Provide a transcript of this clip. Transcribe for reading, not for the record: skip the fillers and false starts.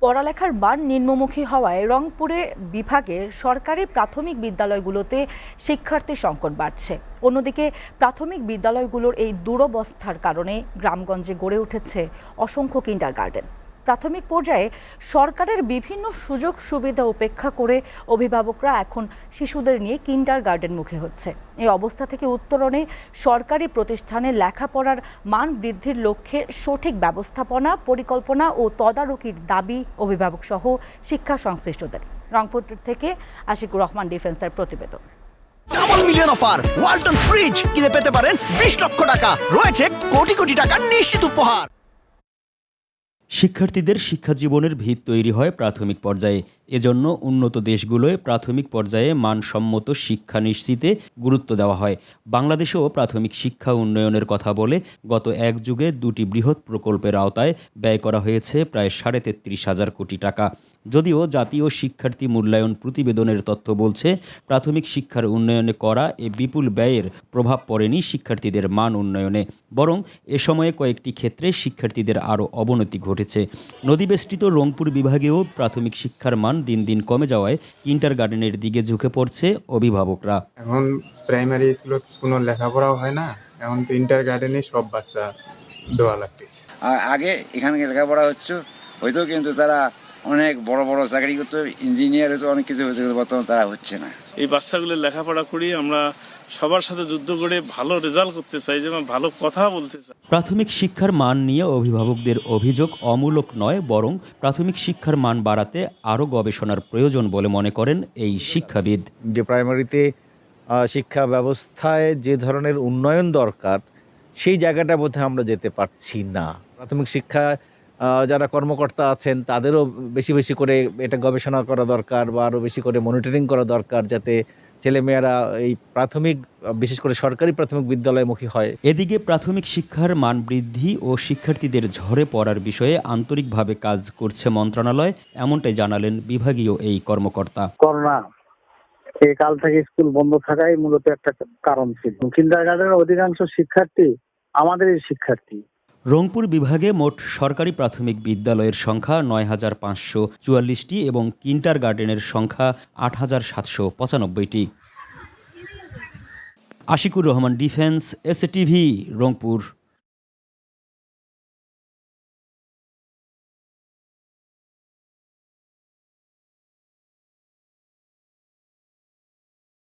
পড়ালেখার মান নিম্নমুখী হওয়ায় রংপুরে বিভাগের সরকারি প্রাথমিক বিদ্যালয়গুলোতে শিক্ষার্থী সংকট বাড়ছে। অন্যদিকে প্রাথমিক বিদ্যালয়গুলোর এই দুরবস্থার কারণে গ্রামগঞ্জে গড়ে উঠেছে অসংখ্য কিন্ডারগার্টেন। প্রাথমিক পর্যায়ে সরকারের বিভিন্ন সুযোগ সুবিধা উপেক্ষা করে অভিভাবকরা এখন শিশুদের নিয়ে কিন্ডারগার্টেন মুখী হচ্ছে। এই অবস্থা থেকে উত্তরণে সরকারি প্রতিষ্ঠানে লেখাপড়ার মান বৃদ্ধির লক্ষ্যে সঠিক ব্যবস্থাপনা, পরিকল্পনা ও তদারকির দাবি অভিভাবক সহ শিক্ষা সংশ্লিষ্টদের। রংপুর থেকে আশিকুর রহমান ডিফেন্সের প্রতিবেদন। Double million offer Walton fridge কিনে পেতে পারেন 20 লক্ষ টাকা, রয়েছে কোটি কোটি টাকার নিশ্চিত উপহার। শিক্ষার্থীদের শিক্ষা জীবনের ভিত তৈরি হয় প্রাথমিক পর্যায়ে। এজন্য উন্নত দেশগুলোয় প্রাথমিক পর্যায়ে মানসম্মত শিক্ষা নিশ্চিতে গুরুত্ব দেওয়া হয়। বাংলাদেশেও প্রাথমিক শিক্ষা উন্নয়নের কথা বলে গত এক যুগে দুটি বৃহৎ প্রকল্পের আওতায় ব্যয় করা হয়েছে প্রায় 33,500 কোটি টাকা। যদিও জাতীয় শিক্ষার্থী মূল্যায়ন প্রতিবেদনের তথ্য বলছে, প্রাথমিক শিক্ষার উন্নয়নে করা এ বিপুল ব্যয়ের প্রভাব পড়েনি শিক্ষার্থীদের মান উন্নয়নে, বরং এ সময়ে কয়েকটি ক্ষেত্রে শিক্ষার্থীদের আরও অবনতি ঘটেছে। নদীবেষ্টিত রংপুর বিভাগেও প্রাথমিক শিক্ষার মান দিন দিন কমে যাওয়ায় কিন্ডারগার্টেনের দিকে ঝুঁকে পড়ছে অভিভাবকরা। এখন প্রাইমারি স্কুলে কোনো লেখাপড়াও হয় না, এখন তো ইন্টারগার্ডেনে সব বাচ্চা দেওয়া লাগতেছে। আগে এখানে লেখাপড়া হয়তো কিন্তু তারা অনেক বড় বড় চাকরি করতো, ইঞ্জিনিয়ার হতো, অনেক কিছু হয়েছে, বর্তমানে তারা হচ্ছে না। এই বাচ্চাগুলো লেখাপড়া করি আমরা সবার সাথে যুদ্ধ করে ভালো রেজাল্ট করতে চাই, যেমন ভালো কথা বলতে চাই। প্রাথমিক শিক্ষার মান নিয়ে অভিভাবকদের অভিযোগ অমূলক নয়, বরং প্রাথমিক শিক্ষার মান বাড়াতে আরও গবেষণার প্রয়োজন বলে মনে করেন এই শিক্ষাবিদ। যে প্রাইমারিতে শিক্ষা ব্যবস্থায় যে ধরনের উন্নয়ন দরকার, সেই জায়গাটা বোধহয় আমরা যেতে পারছি না। প্রাথমিক শিক্ষা যারা কর্মকর্তা আছেন তাদেরও বেশি বেশি করে এটা গবেষণা করা দরকার, বা আরও বেশি করে মনিটরিং করা দরকার, যাতে ছেলেমেয়েরা এই প্রাথমিক, বিশেষ করে সরকারি প্রাথমিক বিদ্যালয়মুখী হয়। এদিকে প্রাথমিক শিক্ষার মান বৃদ্ধি ও শিক্ষার্থীদের ঝরে পড়ার বিষয়ে আন্তরিকভাবে কাজ করছে মন্ত্রণালয়, এমনটাই জানালেন বিভাগীয় এই কর্মকর্তা। করোনা এই কাল থেকে স্কুল বন্ধ থাকাই মূলত একটা কারণ ছিল। কিন্ডারগার্টেনের অধিকাংশ শিক্ষার্থী আমাদের এই শিক্ষার্থী। রংপুর বিভাগে মোট সরকারি প্রাথমিক বিদ্যালয়ের সংখ্যা 9,544টি এবং কিন্ডারগার্টেনের সংখ্যা 8,795টি। Ashikur Rahman defence, SATV, Rangpur.